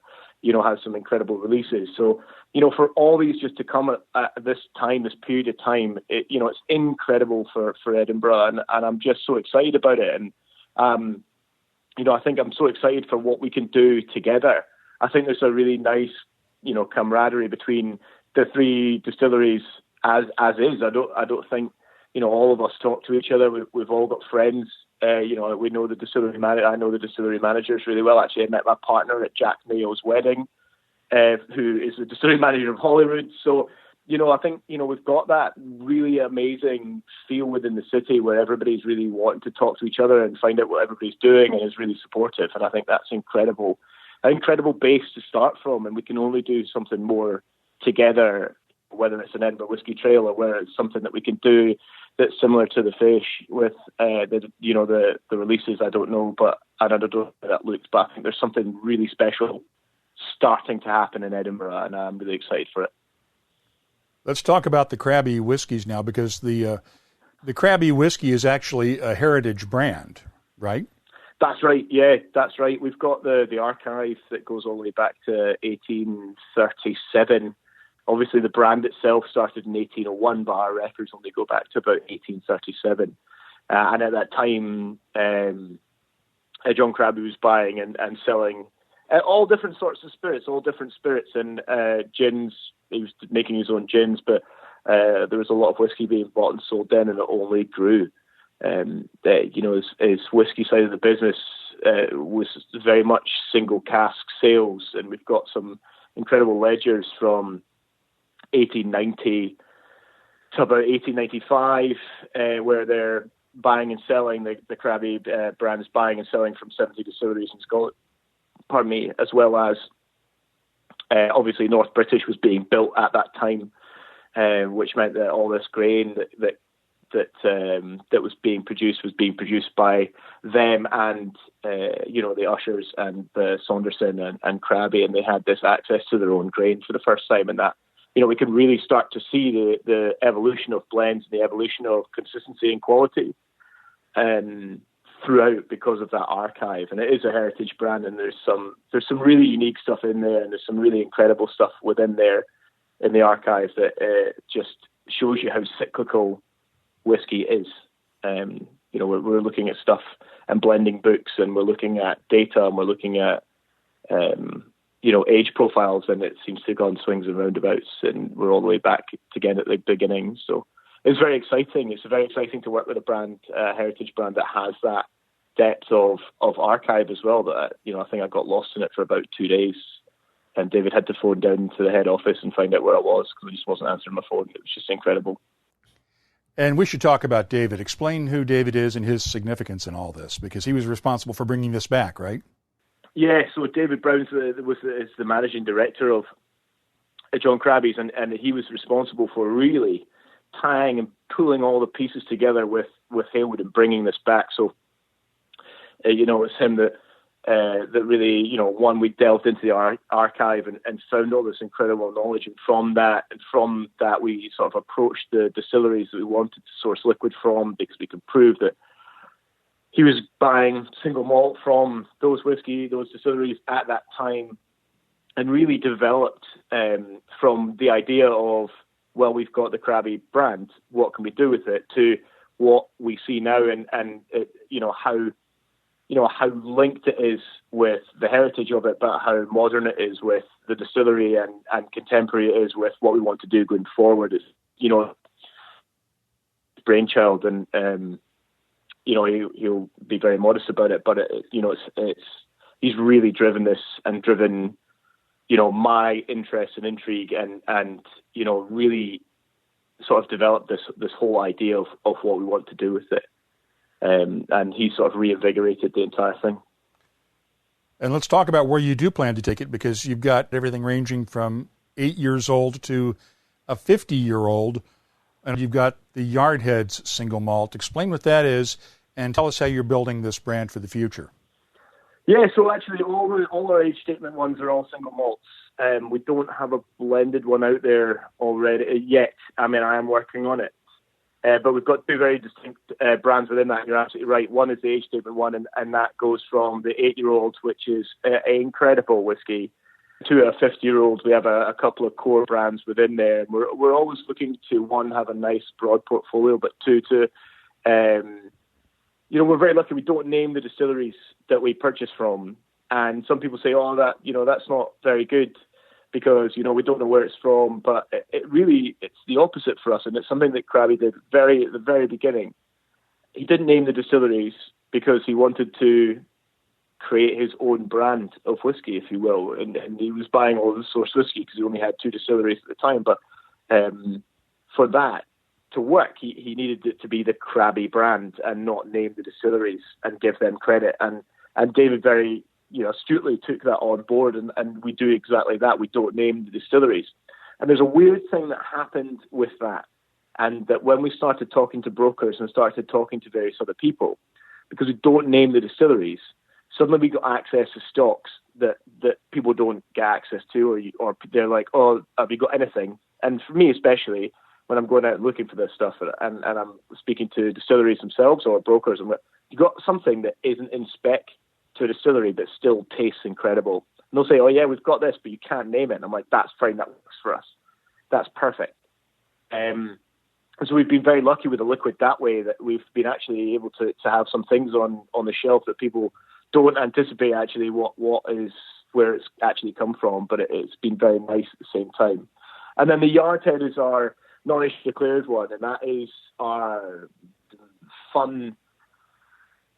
S2: has some incredible releases. So for all these just to come at this period of time, it's incredible for Edinburgh, and I'm just so excited about it. And I think I'm so excited for what we can do together. I think there's a really nice camaraderie between the 3 distilleries as is. I don't think all of us talk to each other. We've all got friends. We know the distillery manager. I know the distillery managers really well. Actually, I met my partner at Jack Mayo's wedding, who is the distillery manager of Holyrood. So, I think, we've got that really amazing feel within the city where everybody's really wanting to talk to each other and find out what everybody's doing and is really supportive. And I think that's an incredible base to start from. And we can only do something more together, whether it's an Edinburgh Whiskey Trail or whether it's something that we can do that's similar to the Fish with the releases. I don't know, but I don't know how that looks. But I think there's something really special starting to happen in Edinburgh, and I'm really excited for it.
S1: Let's talk about the Crabbie whiskies now, because the Crabbie whiskey is actually a heritage brand, right?
S2: That's right. Yeah, that's right. We've got the archive that goes all the way back to 1837. Obviously, the brand itself started in 1801, but our records only go back to about 1837. And at that time, John Crabbie was buying and selling all different sorts of spirits, and gins. He was making his own gins, but there was a lot of whiskey being bought and sold then, and it only grew. His whiskey side of the business was very much single cask sales, and we've got some incredible ledgers from 1890 to about 1895, where they're buying and selling, the Crabbie brand is buying and selling from 70 distilleries in Scotland, as well as obviously North British was being built at that time, which meant that all this grain that was being produced by them and the Ushers and the Saunderson and Crabbie, and they had this access to their own grain for the first time, and that we can really start to see the evolution of blends and the evolution of consistency and quality throughout because of that archive. And it is a heritage brand, and there's some really unique stuff in there, and there's some really incredible stuff within there in the archive that just shows you how cyclical whiskey is. We're looking at stuff and blending books, and we're looking at data, and we're looking at age profiles, and it seems to go on swings and roundabouts, and we're all the way back again at the beginning. So it's very exciting. It's very exciting to work with a brand, a heritage brand that has that depth of archive as well. That I think I got lost in it for about 2 days, and David had to phone down to the head office and find out where it was because I just wasn't answering my phone. It was just incredible.
S1: And we should talk about David. Explain who David is and his significance in all this, because he was responsible for bringing this back, right?
S2: Yeah, so David Brown is the managing director of John Crabbie's, and he was responsible for really tying and pulling all the pieces together with Halewood and bringing this back. So, it's him that really, one, we delved into the archive and found all this incredible knowledge. And from that, we sort of approached the distilleries that we wanted to source liquid from, because we could prove that he was buying single malt from those distilleries at that time, and really developed from the idea of, well, we've got the Crabbie brand, what can we do with it, to what we see now, and how linked it is with the heritage of it, but how modern it is with the distillery, and contemporary it is with what we want to do going forward. It's, brainchild, and he'll be very modest about it, but he's really driven this, and driven my interest and intrigue, and really sort of developed this whole idea of what we want to do with it. And he sort of reinvigorated the entire thing.
S1: And let's talk about where you do plan to take it, because you've got everything ranging from 8 years old to a 50-year-old, and you've got the Yardheads single malt. Explain what that is, and tell us how you're building this brand for the future.
S2: Yeah, so actually all our age statement ones are all single malts. We don't have a blended one out there already yet. I mean, I am working on it. But we've got two very distinct brands within that. You're absolutely right. One is the age statement one, and that goes from the 8-year-old, which is an incredible whiskey, to a 50-year-old. We have a couple of core brands within there. And we're always looking to, one, have a nice broad portfolio, but two, to we're very lucky. We don't name the distilleries that we purchase from, and some people say, "Oh, that's not very good," because we don't know where it's from. But it's the opposite for us, and it's something that Crabbie did at the very beginning. He didn't name the distilleries because he wanted to create his own brand of whiskey, if you will, and he was buying all the source whiskey because he only had 2 distilleries at the time. But for that to work, he needed it to be the Crabbie brand and not name the distilleries and give them credit. And David very astutely took that on board, and we do exactly that. We don't name the distilleries. And there's a weird thing that happened with that, and that when we started talking to brokers and started talking to various other people, because we don't name the distilleries, suddenly we got access to stocks that people don't get access to, or they're like, "Oh, have you got anything?" And for me especially, when I'm going out looking for this stuff, and I'm speaking to distilleries themselves or brokers, and you got something that isn't in spec to a distillery but still tastes incredible, and they'll say, "Oh yeah, we've got this, but you can't name it." And I'm like, "That's fine, that works for us. That's perfect." And so we've been very lucky with the liquid that way, that we've been actually able to have some things on the shelf that people don't anticipate actually what is, where it's actually come from, but it's been very nice at the same time. And then the Yardhead is our non-age declared one, and that is our fun,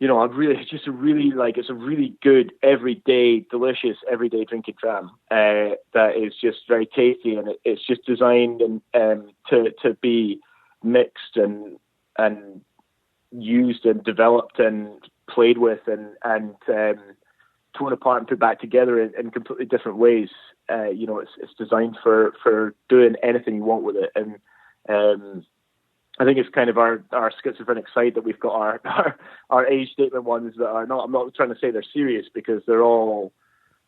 S2: it's a really good, everyday, delicious, everyday drinking dram that is just very tasty, and it's just designed to be mixed and used and developed and played with and torn apart and put back together in completely different ways. It's designed for doing anything you want with it, and I think it's kind of our schizophrenic side that we've got our age statement ones that are not. I'm not trying to say they're serious, because they're all,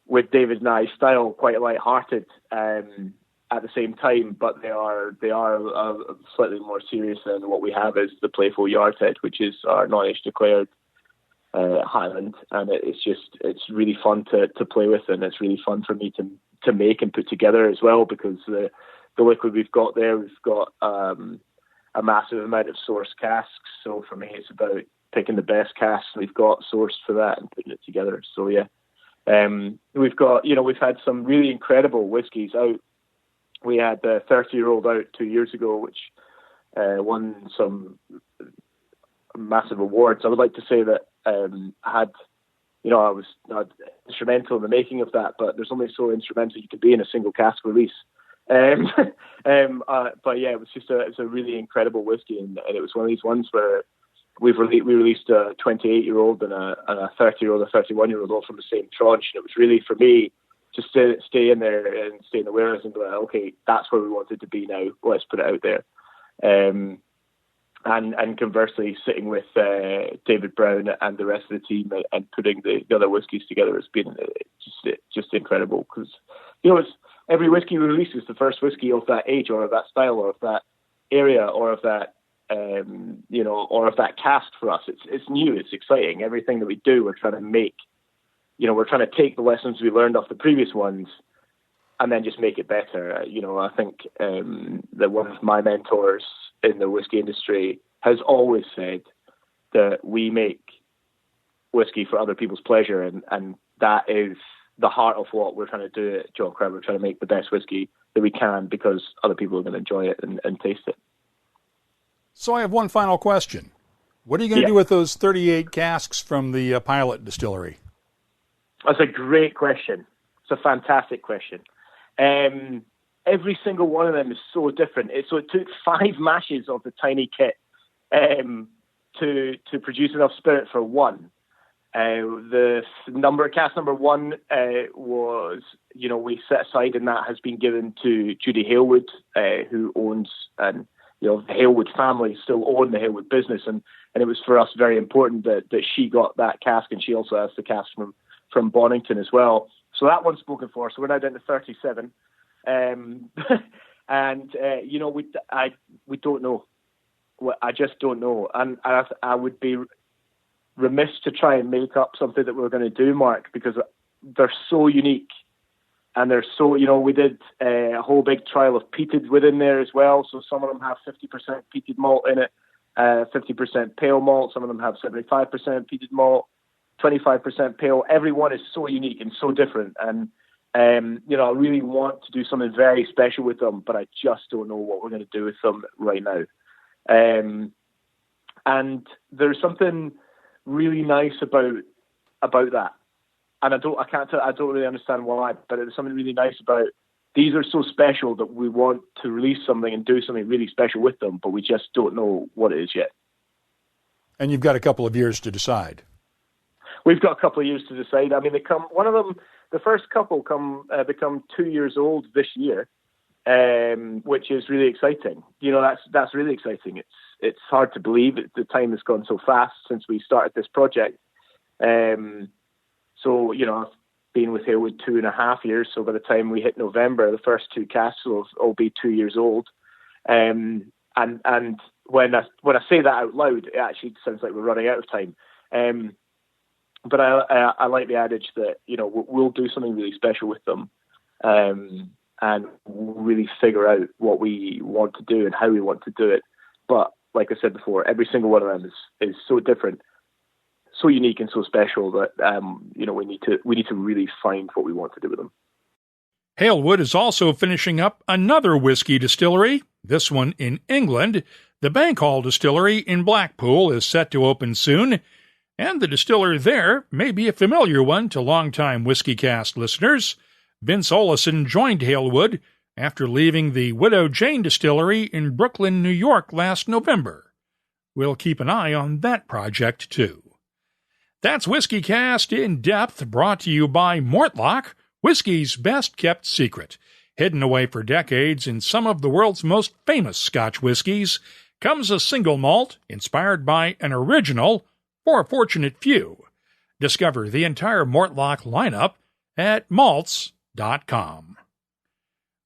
S2: with David and I's style, quite light-hearted at the same time, but they are slightly more serious than what we have is the Playful Yardhead, which is our non-age declared Highland, and it's really fun to play with, and it's really fun for me to make and put together as well, because the liquid we've got there, we've got a massive amount of source casks. So for me, it's about picking the best casks we've got sourced for that and putting it together. So yeah, we've had some really incredible whiskies out. We had the 30-year-old out 2 years ago, which won some massive awards. I would like to say that I was not instrumental in the making of that, but there's only so instrumental you can be in a single cask release. But yeah, it's a really incredible whiskey, and it was one of these ones where we released a 28-year-old and a 30-year-old, a 31-year-old all from the same tranche, and it was really for me just to stay in there and stay in the warehouse and be like, okay, that's where we wanted to be now. Let's put it out there. And conversely, sitting with David Brown and the rest of the team and putting the other whiskies together has been just incredible, because it's every whiskey we release is the first whiskey of that age or of that style or of that area or of that or of that cask for us. It's new, it's exciting. Everything that we do, we're trying to make. We're trying to take the lessons we learned off the previous ones and then just make it better. I think that one of my mentors in the whiskey industry has always said that we make whiskey for other people's pleasure, and that is the heart of what we're trying to do at John Crabbie. We're trying to make the best whiskey that we can because other people are going to enjoy it and taste it.
S1: So I have one final question. What are you going to do with those 38 casks from the pilot distillery?
S2: That's a great question. It's a fantastic question. Every single one of them is so different. So it took 5 mashes of the tiny kit to produce enough spirit for one. The cask number 1 was, we set aside, and that has been given to Judy Halewood, who owns, and the Halewood family still own the Halewood business, and it was for us very important that she got that cask, and she also has the cask from Bonnington as well. So that one's spoken for. So we're now down to 37. We don't know. I just don't know. And I would be remiss to try and make up something that we're going to do, Mark, because they're so unique. And they're so, we did a whole big trial of peated within there as well. So some of them have 50% peated malt in it, 50% pale malt. Some of them have 75% peated malt, 25% pale. Every one is so unique and so different. And, I really want to do something very special with them, but I just don't know what we're going to do with them right now. And there's something really nice about that. And I don't really understand why, but there's something really nice about these are so special that we want to release something and do something really special with them, but we just don't know what it is yet.
S1: And you've got a couple of years to decide.
S2: We've got a couple of years to decide. I mean, the first couple become 2 years old this year, which is really exciting. That's really exciting. It's hard to believe the time has gone so fast since we started this project. So, I've been with Halewood 2.5 years. So by the time we hit November, the first 2 casks will all be 2 years old. And when I say that out loud, it actually sounds like we're running out of time. But I like the adage that, we'll do something really special with them, and we'll really figure out what we want to do and how we want to do it. But like I said before, every single one of them is so different, so unique and so special that, we need to really find what we want to do with them.
S1: Halewood is also finishing up another whiskey distillery, this one in England. The Bankhall Distillery in Blackpool is set to open soon, and the distiller there may be a familiar one to longtime WhiskyCast listeners. Vince Olesen joined Halewood after leaving the Widow Jane Distillery in Brooklyn, New York last November. We'll keep an eye on that project too. That's WhiskyCast In-Depth, brought to you by Mortlach, whiskey's best-kept secret. Hidden away for decades in some of the world's most famous Scotch whiskies comes a single malt inspired by an original for a fortunate few. Discover the entire Mortlach lineup at malts.com.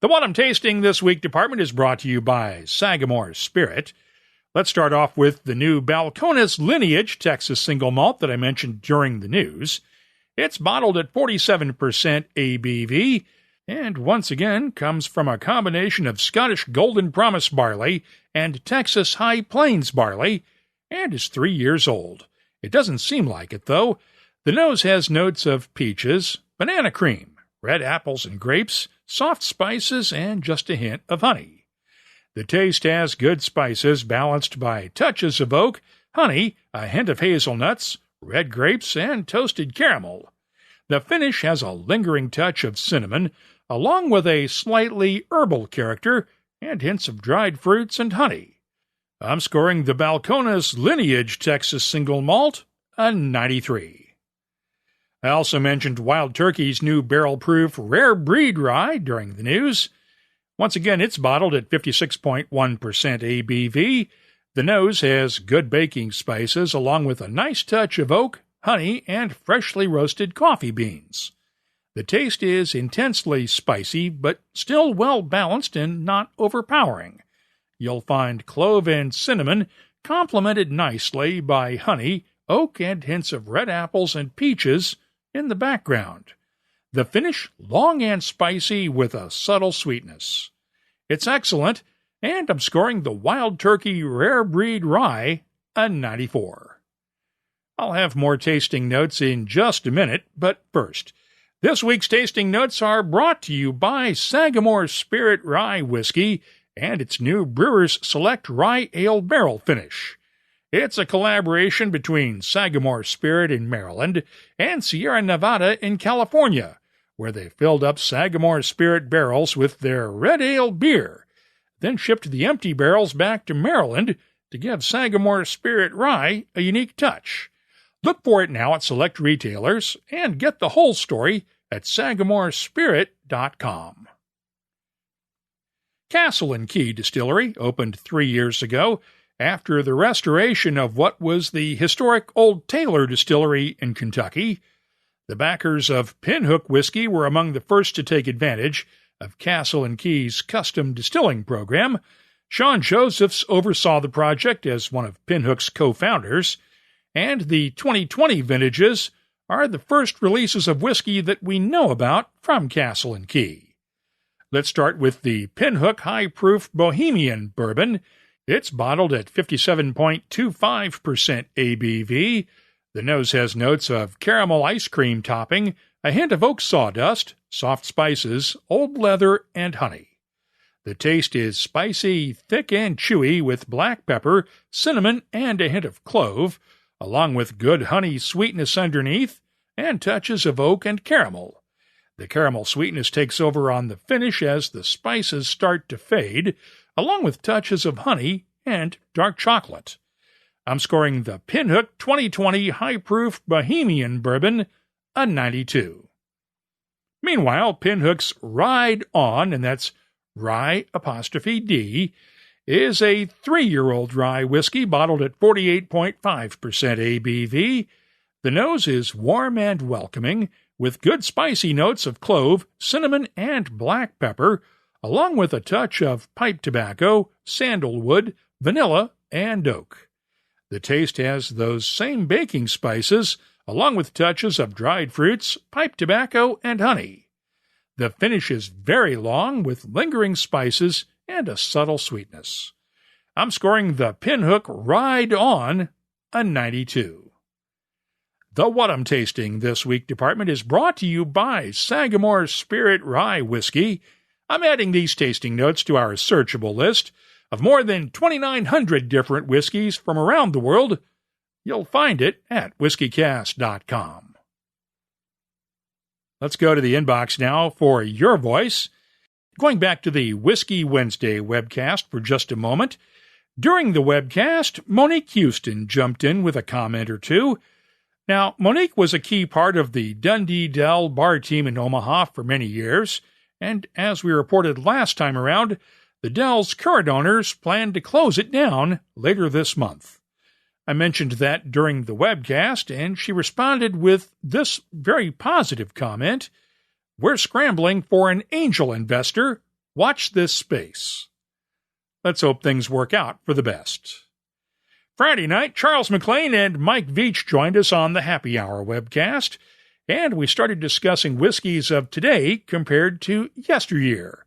S1: The What I'm Tasting This Week department is brought to you by Sagamore Spirit. Let's start off with the new Balcones Lineage Texas single malt that I mentioned during the news. It's bottled at 47% ABV, and once again comes from a combination of Scottish Golden Promise barley and Texas High Plains barley, and is 3 years old. It doesn't seem like it, though. The nose has notes of peaches, banana cream, red apples and grapes, soft spices, and just a hint of honey. The taste has good spices balanced by touches of oak, honey, a hint of hazelnuts, red grapes, and toasted caramel. The finish has a lingering touch of cinnamon, along with a slightly herbal character and hints of dried fruits and honey. I'm scoring the Balcones Lineage Texas Single Malt a 93. I also mentioned Wild Turkey's new barrel-proof rare breed rye during the news. Once again, it's bottled at 56.1% ABV. The nose has good baking spices along with a nice touch of oak, honey, and freshly roasted coffee beans. The taste is intensely spicy, but still well-balanced and not overpowering. You'll find clove and cinnamon complemented nicely by honey, oak, and hints of red apples and peaches in the background. The finish long and spicy with a subtle sweetness. It's excellent, and I'm scoring the Wild Turkey Rare Breed Rye a 94. I'll have more tasting notes in just a minute, but first, this week's tasting notes are brought to you by Sagamore Spirit Rye Whiskey and its new Brewer's Select Rye Ale Barrel Finish. It's a collaboration between Sagamore Spirit in Maryland and Sierra Nevada in California, where they filled up Sagamore Spirit barrels with their red ale beer, then shipped the empty barrels back to Maryland to give Sagamore Spirit Rye a unique touch. Look for it now at select retailers and get the whole story at sagamorespirit.com. Castle & Key Distillery opened 3 years ago after the restoration of what was the historic Old Taylor Distillery in Kentucky. The backers of Pinhook Whiskey were among the first to take advantage of Castle & Key's custom distilling program. Sean Josephs oversaw the project as one of Pinhook's co-founders, and the 2020 vintages are the first releases of whiskey that we know about from Castle & Key. Let's start with the Pinhook High Proof Bohemian Bourbon. It's bottled at 57.25% ABV. The nose has notes of caramel ice cream topping, a hint of oak sawdust, soft spices, old leather, and honey. The taste is spicy, thick, and chewy with black pepper, cinnamon, and a hint of clove, along with good honey sweetness underneath and touches of oak and caramel. The caramel sweetness takes over on the finish as the spices start to fade, along with touches of honey and dark chocolate. I'm scoring the Pinhook 2020 High Proof Bohemian Bourbon a 92. Meanwhile, Pinhook's Ride On, and that's Rye''D, is a 3-year-old rye whiskey bottled at 48.5% ABV. The nose is warm and welcoming, with good spicy notes of clove, cinnamon, and black pepper, along with a touch of pipe tobacco, sandalwood, vanilla, and oak. The taste has those same baking spices, along with touches of dried fruits, pipe tobacco, and honey. The finish is very long, with lingering spices and a subtle sweetness. I'm scoring the Pinhook Ride On a 92. The What I'm Tasting this week department is brought to you by Sagamore Spirit Rye Whiskey. I'm adding these tasting notes to our searchable list of more than 2,900 different whiskeys from around the world. You'll find it at WhiskyCast.com. Let's go to the inbox now for your voice. Going back to the Whiskey Wednesday webcast for just a moment. During the webcast, Monique Houston jumped in with a comment or two. Now, Monique was a key part of the Dundee Dell bar team in Omaha for many years, and as we reported last time around, the Dell's current owners plan to close it down later this month. I mentioned that during the webcast, and she responded with this very positive comment: "We're scrambling for an angel investor. Watch this space." Let's hope things work out for the best. Friday night, Charles McLean and Mike Veach joined us on the Happy Hour webcast, and we started discussing whiskeys of today compared to yesteryear.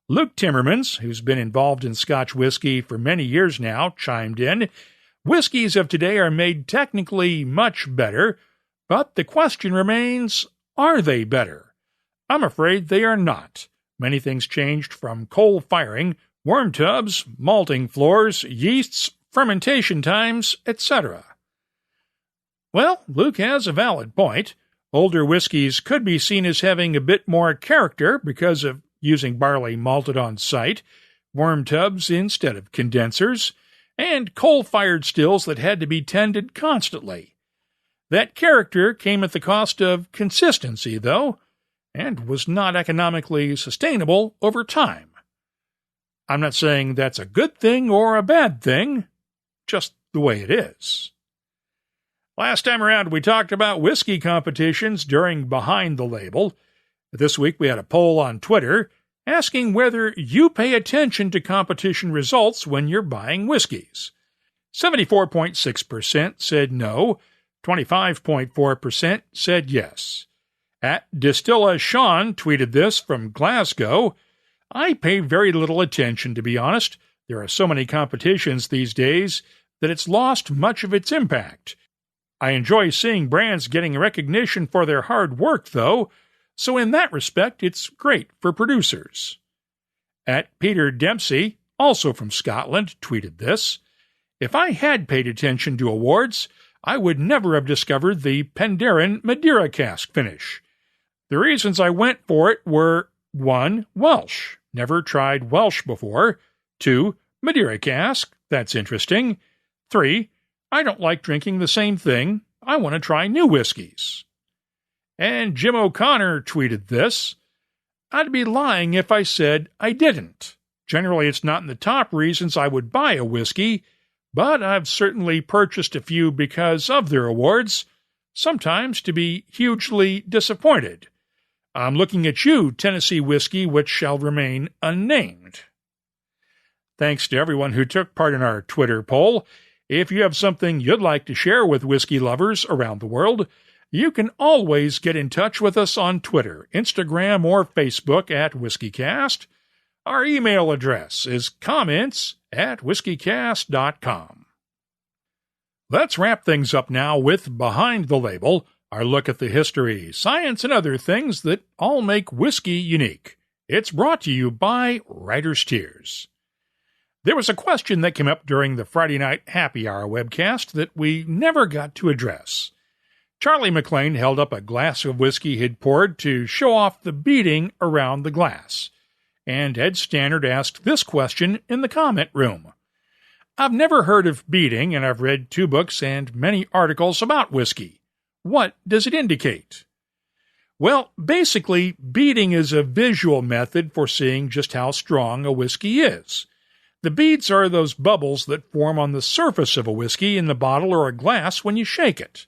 S1: Luke Timmermans, who's been involved in Scotch whisky for many years now, chimed in. Whiskeys of today are made technically much better, but the question remains, are they better? I'm afraid they are not. Many things changed from coal firing, worm tubs, malting floors, yeasts, fermentation times, etc. Well, Luke has a valid point. Older whiskies could be seen as having a bit more character because of using barley malted on site, worm tubs instead of condensers, and coal-fired stills that had to be tended constantly. That character came at the cost of consistency, though, and was not economically sustainable over time. I'm not saying that's a good thing or a bad thing, just the way it is. Last time around, we talked about whiskey competitions during Behind the Label. This week, we had a poll on Twitter asking whether you pay attention to competition results when you're buying whiskeys. 74.6% said no, 25.4% said yes. At Distilla Sean tweeted this from Glasgow. I pay very little attention, to be honest. There are so many competitions these days that it's lost much of its impact. I enjoy seeing brands getting recognition for their hard work, though, so in that respect, it's great for producers. At Peter Dempsey, also from Scotland, tweeted this. If I had paid attention to awards, I would never have discovered the Penderyn Madeira cask finish. The reasons I went for it were 1. Welsh. Never tried Welsh before. 2. Madeira cask. That's interesting. 3. I don't like drinking the same thing. I want to try new whiskeys. And Jim O'Connor tweeted this. I'd be lying if I said I didn't. Generally, it's not in the top reasons I would buy a whiskey, but I've certainly purchased a few because of their awards, sometimes to be hugely disappointed. I'm looking at you, Tennessee whiskey, which shall remain unnamed. Thanks to everyone who took part in our Twitter poll. If you have something you'd like to share with whiskey lovers around the world, you can always get in touch with us on Twitter, Instagram, or Facebook at WhiskyCast. Our email address is comments@whiskycast.com. Let's wrap things up now with Behind the Label, our look at the history, science, and other things that all make whiskey unique. It's brought to you by Writer's Tears. There was a question that came up during the Friday night Happy Hour webcast that we never got to address. Charlie McLean held up a glass of whiskey he'd poured to show off the beading around the glass. And Ed Stannard asked this question in the comment room. I've never heard of beading, and I've read 2 books and many articles about whiskey. What does it indicate? Well, basically, beading is a visual method for seeing just how strong a whiskey is. The beads are those bubbles that form on the surface of a whiskey in the bottle or a glass when you shake it.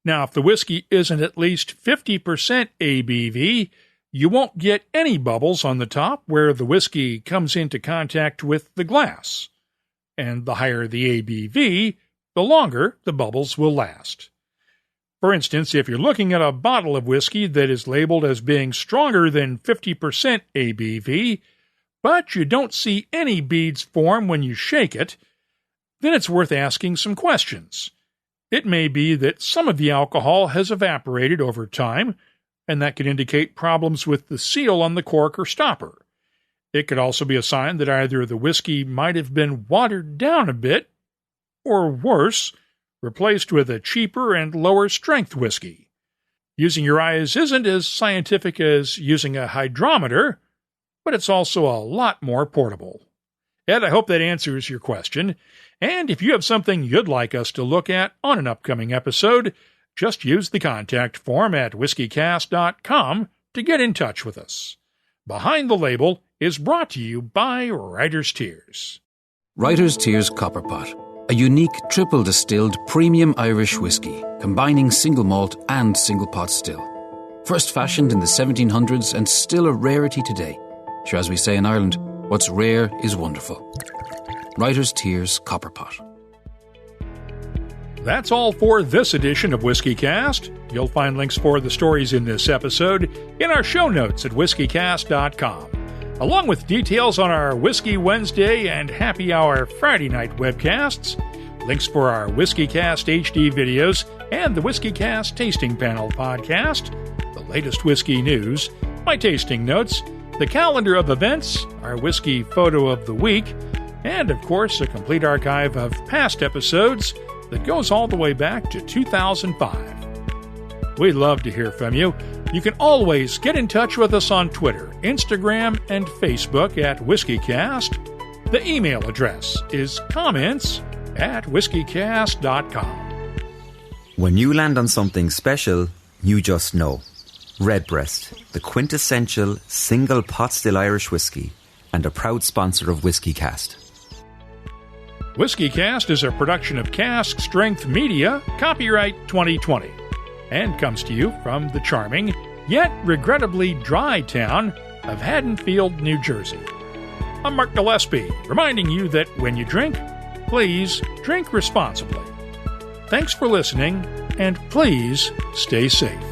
S1: Now, if the whiskey isn't at least 50% ABV, you won't get any bubbles on the top where the whiskey comes into contact with the glass. And the higher the ABV, the longer the bubbles will last. For instance, if you're looking at a bottle of whiskey that is labeled as being stronger than 50% ABV, but you don't see any beads form when you shake it, then it's worth asking some questions. It may be that some of the alcohol has evaporated over time, and that could indicate problems with the seal on the cork or stopper. It could also be a sign that either the whiskey might have been watered down a bit, or worse, replaced with a cheaper and lower strength whiskey. Using your eyes isn't as scientific as using a hydrometer, but it's also a lot more portable. Ed, I hope that answers your question. And if you have something you'd like us to look at on an upcoming episode, just use the contact form at whiskycast.com to get in touch with us. Behind the Label is brought to you by Writer's Tears.
S7: Writer's Tears Copperpot, a unique triple distilled premium Irish whiskey, combining single malt and single pot still. First fashioned in the 1700s and still a rarity today. Sure, as we say in Ireland, what's rare is wonderful. Writer's Tears Copperpot.
S1: That's all for this edition of WhiskyCast. You'll find links for the stories in this episode in our show notes at whiskycast.com, along with details on our Whiskey Wednesday and Happy Hour Friday night webcasts, links for our WhiskyCast HD videos and the WhiskyCast Tasting Panel podcast, the latest whiskey news, my tasting notes, the calendar of events, our whiskey photo of the week, and, of course, a complete archive of past episodes that goes all the way back to 2005. We'd love to hear from you. You can always get in touch with us on Twitter, Instagram, and Facebook at WhiskyCast. The email address is comments@whiskycast.com.
S3: When you land on something special, you just know. Redbreast, the quintessential single pot still Irish whiskey, and a proud sponsor of WhiskyCast.
S1: WhiskyCast is a production of Cask Strength Media, copyright 2020, and comes to you from the charming, yet regrettably dry town of Haddonfield, New Jersey. I'm Mark Gillespie, reminding you that when you drink, please drink responsibly. Thanks for listening, and please stay safe.